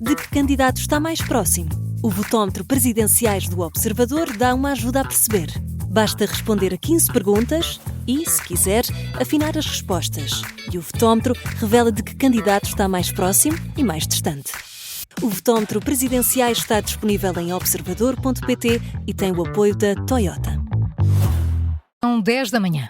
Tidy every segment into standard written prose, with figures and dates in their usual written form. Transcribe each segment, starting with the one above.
de que candidato está mais próximo? O votómetro Presidenciais do Observador dá uma ajuda a perceber. Basta responder a 15 perguntas e, se quiser, afinar as respostas. E o votómetro revela de que candidato está mais próximo e mais distante. O votómetro Presidenciais está disponível em observador.pt e tem o apoio da Toyota. São 10 da manhã.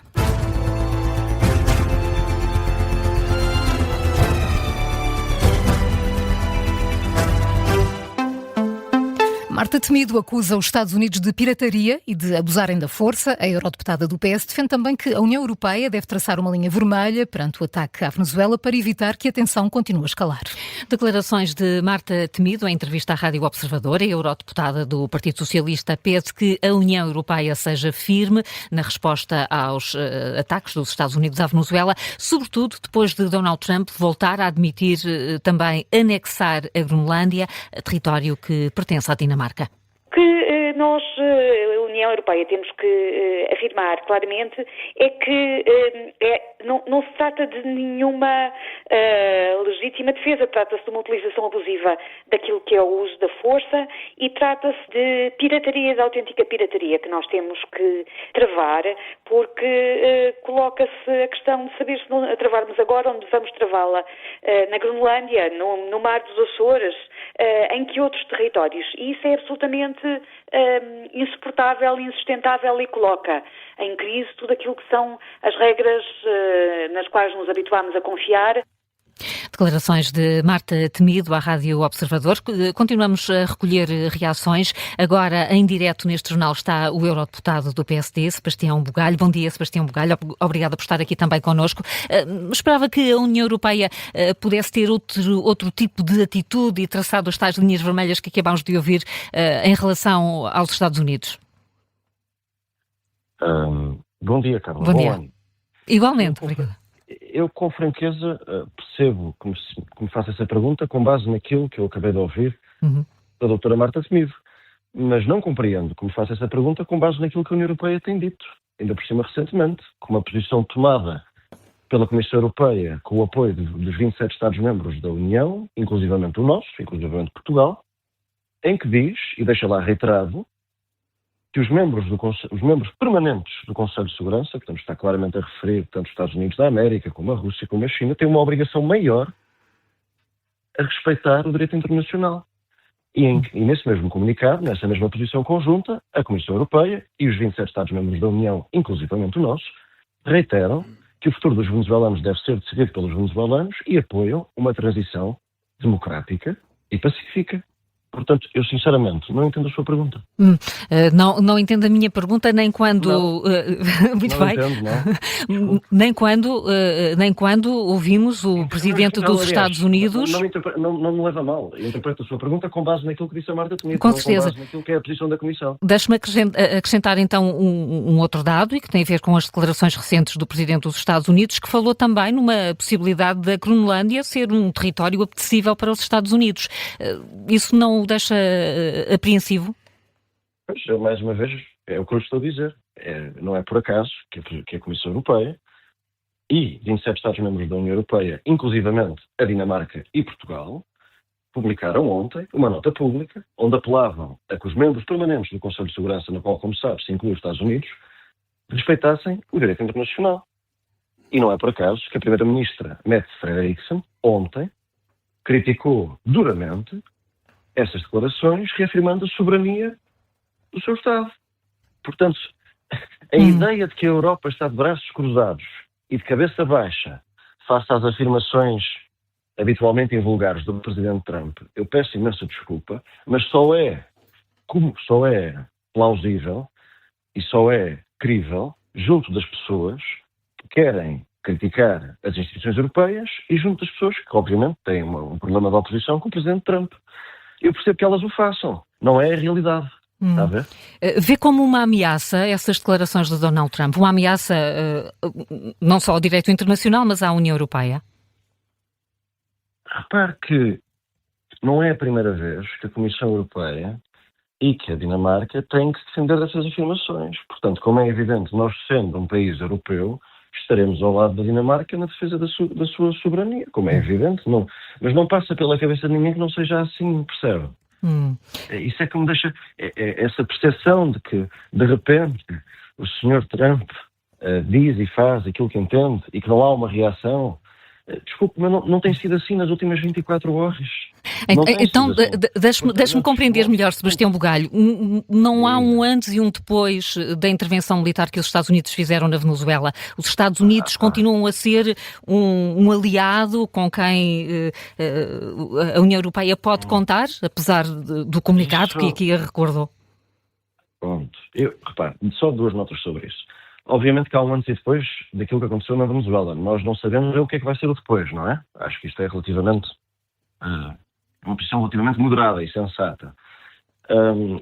Marta Temido acusa os Estados Unidos de pirataria e de abusarem da força. A eurodeputada do PS defende também que a União Europeia deve traçar uma linha vermelha perante o ataque à Venezuela para evitar que a tensão continue a escalar. Declarações de Marta Temido em entrevista à Rádio Observador. A eurodeputada do Partido Socialista pede que a União Europeia seja firme na resposta aos ataques dos Estados Unidos à Venezuela, sobretudo depois de Donald Trump voltar a admitir também anexar a Groenlândia, território que pertence à Dinamarca. Que nós, a União Europeia, temos que afirmar claramente é que não se trata de nenhuma legítima defesa, trata-se de uma utilização abusiva daquilo que é o uso da força e trata-se de pirataria, de autêntica pirataria, que nós temos que travar, porque coloca-se a questão de saber se não a travarmos agora, onde vamos travá-la, na Groenlândia, no Mar dos Açores, em que outros territórios. E isso é absolutamente insuportável, insustentável e coloca em crise tudo aquilo que são as regras nas quais nos habituámos a confiar. Declarações de Marta Temido à Rádio Observador. Continuamos a recolher reações. Agora, em direto neste jornal, está o eurodeputado do PSD, Sebastião Bugalho. Bom dia, Sebastião Bugalho. Obrigada por estar aqui também connosco. Esperava que a União Europeia pudesse ter outro tipo de atitude e traçado as tais linhas vermelhas que acabámos de ouvir em relação aos Estados Unidos. Bom dia, Carla. Bom dia. Igualmente, obrigada. Eu, com franqueza, percebo que me faça essa pergunta com base naquilo que eu acabei de ouvir da doutora Marta Temido, mas não compreendo que me faça essa pergunta com base naquilo que a União Europeia tem dito, ainda por cima recentemente, com uma posição tomada pela Comissão Europeia com o apoio dos 27 Estados-membros da União, inclusivamente o nosso, inclusivamente Portugal, em que diz, e deixa lá reiterado, que os membros permanentes do Conselho de Segurança, portanto está claramente a referir tanto os Estados Unidos da América, como a Rússia, como a China, têm uma obrigação maior a respeitar o direito internacional. E nesse mesmo comunicado, nessa mesma posição conjunta, a Comissão Europeia e os 27 Estados-membros da União, inclusivamente o nosso, reiteram que o futuro dos venezuelanos deve ser decidido pelos venezuelanos e apoiam uma transição democrática e pacífica. Portanto, eu sinceramente não entendo a sua pergunta. Não entendo a minha pergunta nem quando... Muito não bem. Entendo, não. Nem quando ouvimos o Presidente dos Estados Unidos... Não me leva a mal. Eu interpreto a sua pergunta com base naquilo que disse a Marta Temido. Com certeza. Com base naquilo que é a posição da Comissão. Deixe-me acrescentar então um outro dado e que tem a ver com as declarações recentes do Presidente dos Estados Unidos, que falou também numa possibilidade da Groenlândia ser um território apetecível para os Estados Unidos. Isso não o deixa apreensivo? Pois, mais uma vez, é o que eu estou a dizer. Não é por acaso que a Comissão Europeia e 27 Estados-membros da União Europeia, inclusivamente a Dinamarca e Portugal, publicaram ontem uma nota pública onde apelavam a que os membros permanentes do Conselho de Segurança, no qual, como sabe, se inclui os Estados Unidos, respeitassem o direito internacional. E não é por acaso que a Primeira-Ministra Mette Frederiksen ontem criticou duramente essas declarações, reafirmando a soberania do seu Estado. Portanto, a ideia de que a Europa está de braços cruzados e de cabeça baixa face às afirmações habitualmente invulgares do Presidente Trump, eu peço imensa desculpa, mas só é plausível e só é crível junto das pessoas que querem criticar as instituições europeias e junto das pessoas que, obviamente, têm um problema de oposição com o Presidente Trump. Eu percebo que elas o façam. Não é a realidade. Está a ver? Vê como uma ameaça essas declarações de Donald Trump? Uma ameaça não só ao direito internacional, mas à União Europeia? Repare que não é a primeira vez que a Comissão Europeia e que a Dinamarca têm que defender essas afirmações. Portanto, como é evidente, nós sendo um país europeu, estaremos ao lado da Dinamarca na defesa da sua soberania, como é evidente. Não, mas não passa pela cabeça de ninguém que não seja assim, percebe? Isso é que me deixa... essa percepção de que, de repente, o Sr. Trump diz e faz aquilo que entende e que não há uma reação. Desculpe, mas não tem sido assim nas últimas 24 horas. Então, deixe-me compreender melhor, Sebastião Bugalho. Não há um antes e um depois da intervenção militar que os Estados Unidos fizeram na Venezuela. Os Estados Unidos continuam a ser um aliado com quem a União Europeia pode contar, apesar do comunicado que aqui a recordou. Pronto. Repare, só 2 notas sobre isso. Obviamente que há um antes e depois daquilo que aconteceu na Venezuela. Nós não sabemos o que é que vai ser o depois, não é? Acho que isto é relativamente... uma posição relativamente moderada e sensata.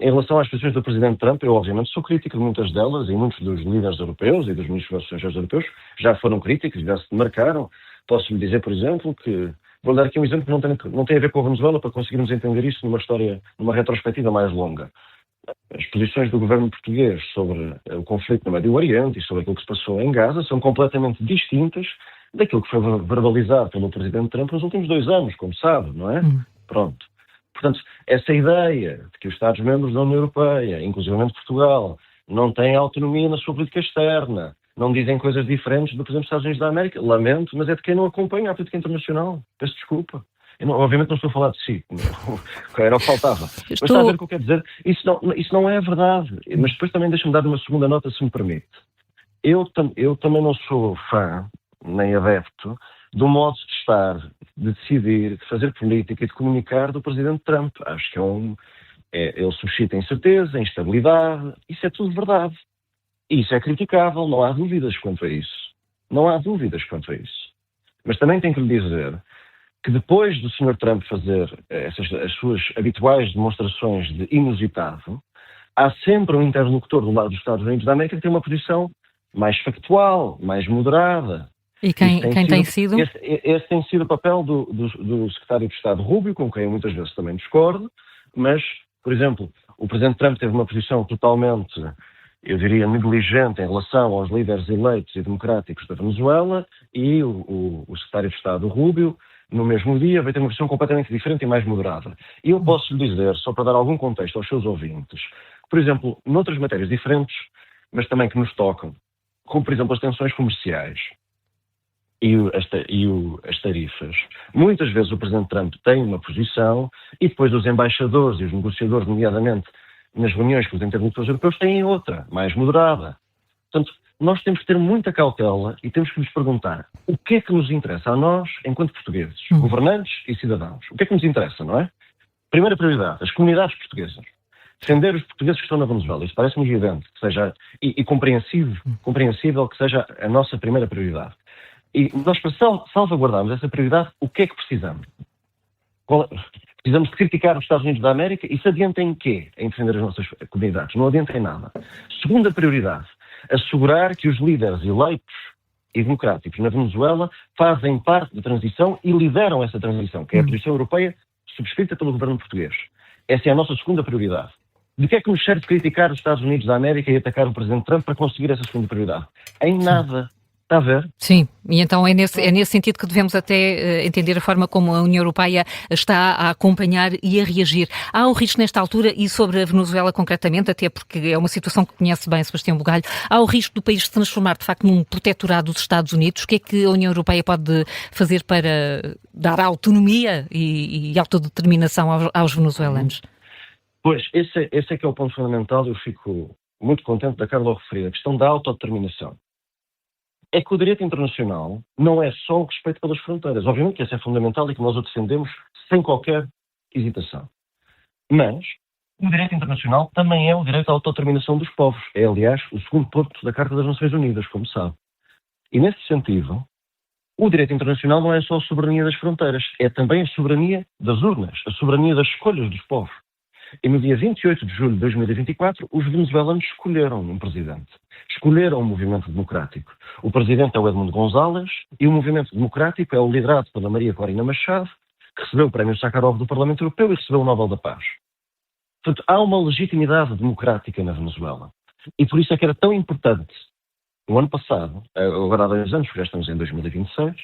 Em relação às posições do Presidente Trump, eu obviamente sou crítico de muitas delas, e muitos dos líderes europeus e dos ministros dos estrangeiros europeus já foram críticos, já se demarcaram. Posso-lhe dizer, por exemplo, que... Vou dar aqui um exemplo que não tem a ver com a Venezuela, para conseguirmos entender isso numa história, numa retrospectiva mais longa. As posições do governo português sobre o conflito no Médio Oriente e sobre aquilo que se passou em Gaza são completamente distintas daquilo que foi verbalizado pelo Presidente Trump nos últimos 2 anos, como sabe, não é? Pronto. Portanto, essa ideia de que os Estados-membros da União Europeia, inclusivamente Portugal, não têm autonomia na sua política externa, não dizem coisas diferentes do Presidente dos Estados Unidos da América, lamento, mas é de quem não acompanha a política internacional. Peço desculpa. Obviamente não estou a falar de si, era o que faltava. Mas está a ver o que eu quero dizer? Isso não é verdade. Mas depois também deixa-me dar uma segunda nota, se me permite. Eu também não sou fã, nem adepto, do modo de estar, de decidir, de fazer política e de comunicar do Presidente Trump. Acho que ele suscita incerteza, instabilidade, isso é tudo verdade. E isso é criticável, não há dúvidas quanto a isso. Não há dúvidas quanto a isso. Mas também tenho que lhe dizer que depois do Sr. Trump fazer as suas habituais demonstrações de inusitado, há sempre um interlocutor do lado dos Estados Unidos da América que tem uma posição mais factual, mais moderada. E quem tem sido? Esse tem sido o papel do secretário de Estado Rubio, com quem eu muitas vezes também discordo, mas, por exemplo, o Presidente Trump teve uma posição totalmente, eu diria, negligente em relação aos líderes eleitos e democráticos da Venezuela, e o secretário de Estado Rubio, no mesmo dia, vai ter uma visão completamente diferente e mais moderada. E eu posso lhe dizer, só para dar algum contexto aos seus ouvintes, que, por exemplo, noutras matérias diferentes, mas também que nos tocam, como, por exemplo, as tensões comerciais e as tarifas, muitas vezes o Presidente Trump tem uma posição e depois os embaixadores e os negociadores, nomeadamente nas reuniões com os interlocutores europeus, têm outra, mais moderada. Portanto, nós temos que ter muita cautela e temos que nos perguntar o que é que nos interessa a nós, enquanto portugueses, governantes e cidadãos. O que é que nos interessa, não é? Primeira prioridade, as comunidades portuguesas. Defender os portugueses que estão na Venezuela. Isso parece-me evidente que seja, e compreensível que seja a nossa primeira prioridade. E nós, para salvaguardarmos essa prioridade, o que é que precisamos? Precisamos de criticar os Estados Unidos da América e se adianta em quê? Em defender as nossas comunidades. Não adianta em nada. Segunda prioridade, assegurar que os líderes eleitos e democráticos na Venezuela fazem parte da transição e lideram essa transição, que é a posição europeia subscrita pelo governo português. Essa é a nossa segunda prioridade. De que é que nos serve criticar os Estados Unidos da América e atacar o Presidente Trump para conseguir essa segunda prioridade? Em nada. Está a ver? Sim, e então é nesse sentido que devemos até entender a forma como a União Europeia está a acompanhar e a reagir. Há o risco nesta altura, e sobre a Venezuela concretamente, até porque é uma situação que conhece bem Sebastião Bugalho, há o risco do país se transformar de facto num protetorado dos Estados Unidos. O que é que a União Europeia pode fazer para dar autonomia e autodeterminação aos venezuelanos? Pois, esse é que é o ponto fundamental. Eu fico muito contente da Carla referir, a questão da autodeterminação. É que o direito internacional não é só o respeito pelas fronteiras. Obviamente que isso é fundamental e que nós o defendemos sem qualquer hesitação. Mas o direito internacional também é o direito à autodeterminação dos povos. É, aliás, o segundo ponto da Carta das Nações Unidas, como sabe. E, nesse sentido, o direito internacional não é só a soberania das fronteiras, é também a soberania das urnas, a soberania das escolhas dos povos. E no dia 28 de julho de 2024, os venezuelanos escolheram um presidente. Escolheram um movimento democrático. O presidente é o Edmundo González e o movimento democrático é o liderado pela Maria Corina Machado, que recebeu o Prémio Sakharov do Parlamento Europeu e recebeu o Nobel da Paz. Portanto, há uma legitimidade democrática na Venezuela. E por isso é que era tão importante no ano passado, agora há 2 anos, porque já estamos em 2026,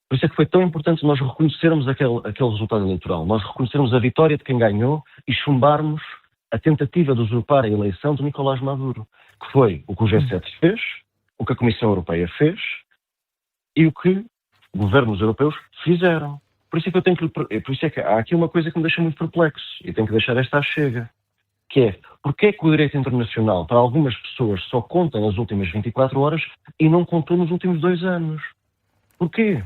por isso é que foi tão importante nós reconhecermos aquele resultado eleitoral, nós reconhecermos a vitória de quem ganhou e chumbarmos a tentativa de usurpar a eleição de Nicolás Maduro, que foi o que o G7 fez, o que a Comissão Europeia fez e o que governos europeus fizeram. Por isso é que há aqui uma coisa que me deixa muito perplexo e tenho que deixar esta à chega, que é, porque é que o direito internacional para algumas pessoas só conta nas últimas 24 horas e não contou nos últimos 2 anos? Porquê?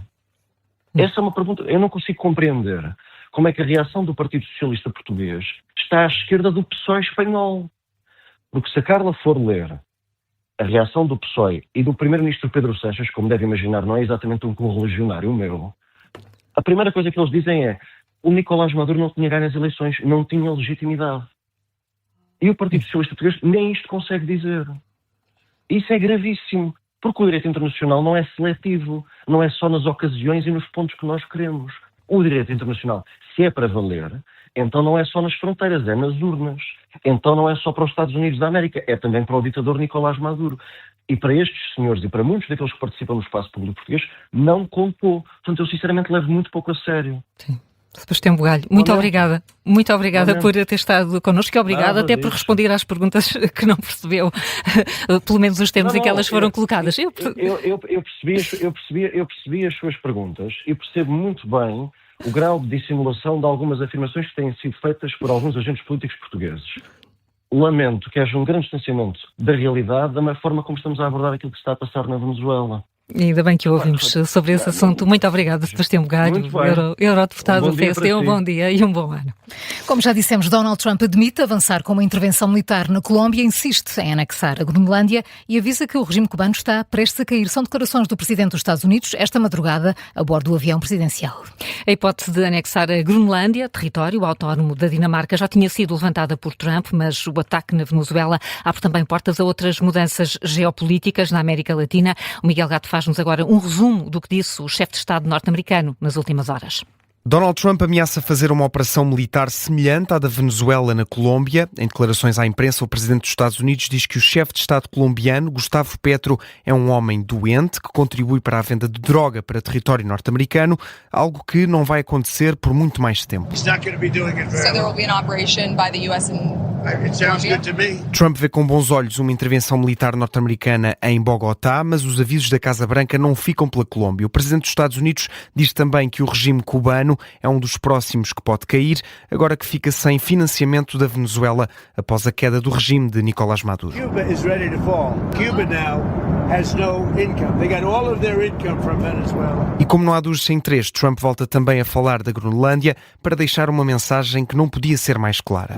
Essa é uma pergunta, eu não consigo compreender como é que a reação do Partido Socialista Português está à esquerda do PSOE espanhol. Porque se a Carla for ler a reação do PSOE e do Primeiro-Ministro Pedro Sánchez, como deve imaginar, não é exatamente um correligionário meu, a primeira coisa que eles dizem é: o Nicolás Maduro não tinha ganho as eleições, não tinha legitimidade. E o Partido Socialista Português nem isto consegue dizer. Isso é gravíssimo, porque o direito internacional não é seletivo, não é só nas ocasiões e nos pontos que nós queremos. O direito internacional, se é para valer, então não é só nas fronteiras, é nas urnas. Então não é só para os Estados Unidos da América, é também para o ditador Nicolás Maduro. E para estes senhores e para muitos daqueles que participam no espaço público português, não contou. Portanto, eu sinceramente levo muito pouco a sério. Sim. Sebastião Bugalho, muito obrigada. Muito obrigada por ter estado connosco e obrigada até por responder às perguntas que não percebeu, pelo menos os termos em que elas foram colocadas. Eu percebi as suas perguntas e percebo muito bem o grau de dissimulação de algumas afirmações que têm sido feitas por alguns agentes políticos portugueses. Lamento que haja um grande distanciamento da realidade da forma como estamos a abordar aquilo que está a passar na Venezuela. Ainda bem que ouvimos sobre esse assunto. Muito obrigada, Sebastião Bugalho, eurodeputado do PSD. Um bom dia e um bom ano. Como já dissemos, Donald Trump admite avançar com uma intervenção militar na Colômbia, insiste em anexar a Groenlândia e avisa que o regime cubano está prestes a cair. São declarações do presidente dos Estados Unidos esta madrugada a bordo do avião presidencial. A hipótese de anexar a Groenlândia, território autónomo da Dinamarca, já tinha sido levantada por Trump, mas o ataque na Venezuela abre também portas a outras mudanças geopolíticas na América Latina. O Miguel Gato faz-nos agora um resumo do que disse o chefe de Estado norte-americano nas últimas horas. Donald Trump ameaça fazer uma operação militar semelhante à da Venezuela na Colômbia. Em declarações à imprensa, o presidente dos Estados Unidos diz que o chefe de Estado colombiano, Gustavo Petro, é um homem doente que contribui para a venda de droga para território norte-americano, algo que não vai acontecer por muito mais tempo. Trump vê com bons olhos uma intervenção militar norte-americana em Bogotá, mas os avisos da Casa Branca não ficam pela Colômbia. O presidente dos Estados Unidos diz também que o regime cubano é um dos próximos que pode cair, agora que fica sem financiamento da Venezuela após a queda do regime de Nicolás Maduro. Cuba is ready to fall. Cuba now has no income. They got all of their income from Venezuela. E como não há dúvidas sem três, Trump volta também a falar da Groenlândia para deixar uma mensagem que não podia ser mais clara.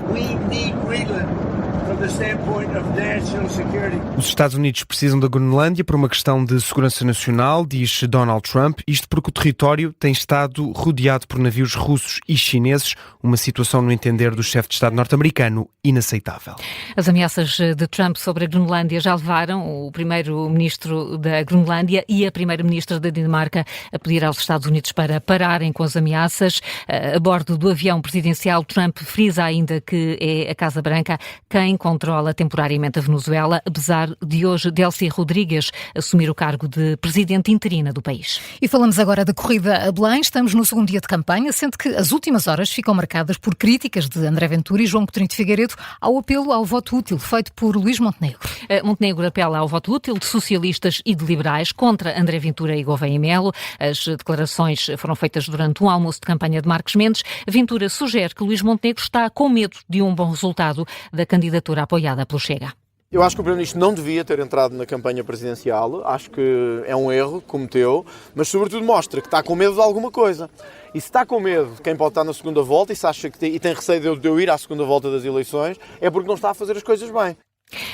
Os Estados Unidos precisam da Groenlândia por uma questão de segurança nacional, diz Donald Trump, isto porque o território tem estado rodeado por navios russos e chineses, uma situação, no entender do chefe de Estado norte-americano, inaceitável. As ameaças de Trump sobre a Groenlândia já levaram o primeiro-ministro da Groenlândia e a primeira-ministra da Dinamarca a pedir aos Estados Unidos para pararem com as ameaças. A bordo do avião presidencial, Trump frisa ainda que é a Casa Branca quem controla temporariamente a Venezuela, apesar de hoje Delcy Rodrigues assumir o cargo de presidente interina do país. E falamos agora da corrida a Belém. Estamos no segundo dia de campanha, sendo que as últimas horas ficam marcadas por críticas de André Ventura e João Coutinho de Figueiredo ao apelo ao voto útil feito por Luís Montenegro. Montenegro apela ao voto útil de socialistas e de liberais contra André Ventura e Gouveia Melo. As declarações foram feitas durante um almoço de campanha de Marcos Mendes. Ventura sugere que Luís Montenegro está com medo de um bom resultado da candidatura apoiada pelo Chega. Eu acho que o Primeiro-Ministro não devia ter entrado na campanha presidencial, acho que é um erro que cometeu, mas sobretudo mostra que está com medo de alguma coisa. E se está com medo de quem pode estar na segunda volta e se acha que tem receio de eu ir à segunda volta das eleições, é porque não está a fazer as coisas bem.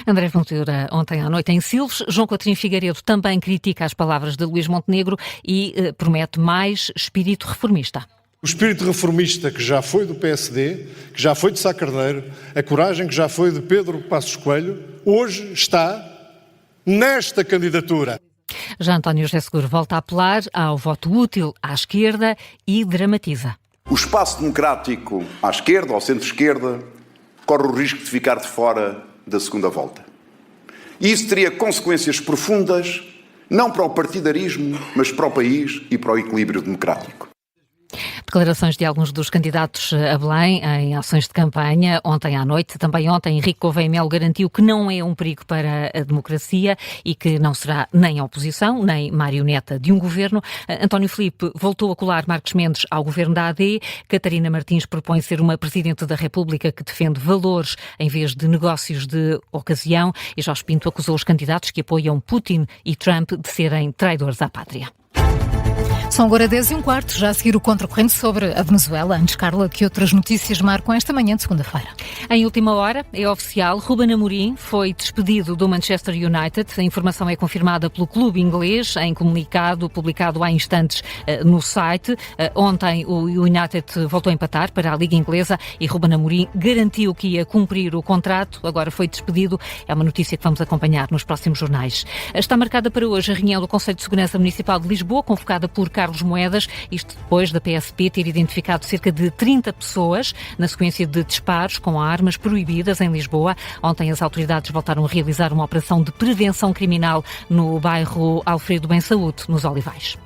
André Ventura, ontem à noite em Silves, João Coutinho Figueiredo também critica as palavras de Luís Montenegro e promete mais espírito reformista. O espírito reformista que já foi do PSD, que já foi de Sá Carneiro, a coragem que já foi de Pedro Passos Coelho, hoje está nesta candidatura. Já António José Seguro volta a apelar ao voto útil à esquerda e dramatiza. O espaço democrático à esquerda, ao centro-esquerda, corre o risco de ficar de fora da segunda volta. E isso teria consequências profundas, não para o partidarismo, mas para o país e para o equilíbrio democrático. Declarações de alguns dos candidatos a Belém em ações de campanha ontem à noite. Também ontem Henrique Gouveia Melo garantiu que não é um perigo para a democracia e que não será nem oposição, nem marioneta de um governo. António Filipe voltou a colar Marcos Mendes ao governo da AD. Catarina Martins propõe ser uma Presidente da República que defende valores em vez de negócios de ocasião. E Jorge Pinto acusou os candidatos que apoiam Putin e Trump de serem traidores à pátria. São agora 10h15, já a seguir o contracorrente sobre a Venezuela. Antes, Carla, que outras notícias marcam esta manhã de segunda-feira? Em última hora, é oficial, Ruben Amorim foi despedido do Manchester United. A informação é confirmada pelo clube inglês em comunicado publicado há instantes no site. Ontem o United voltou a empatar para a Liga Inglesa e Ruben Amorim garantiu que ia cumprir o contrato. Agora foi despedido. É uma notícia que vamos acompanhar nos próximos jornais. Está marcada para hoje a reunião do Conselho de Segurança Municipal de Lisboa, convocada por Carlos Moedas, isto depois da PSP ter identificado cerca de 30 pessoas na sequência de disparos com armas proibidas em Lisboa. Ontem as autoridades voltaram a realizar uma operação de prevenção criminal no bairro Alfredo Bensaúde, nos Olivais.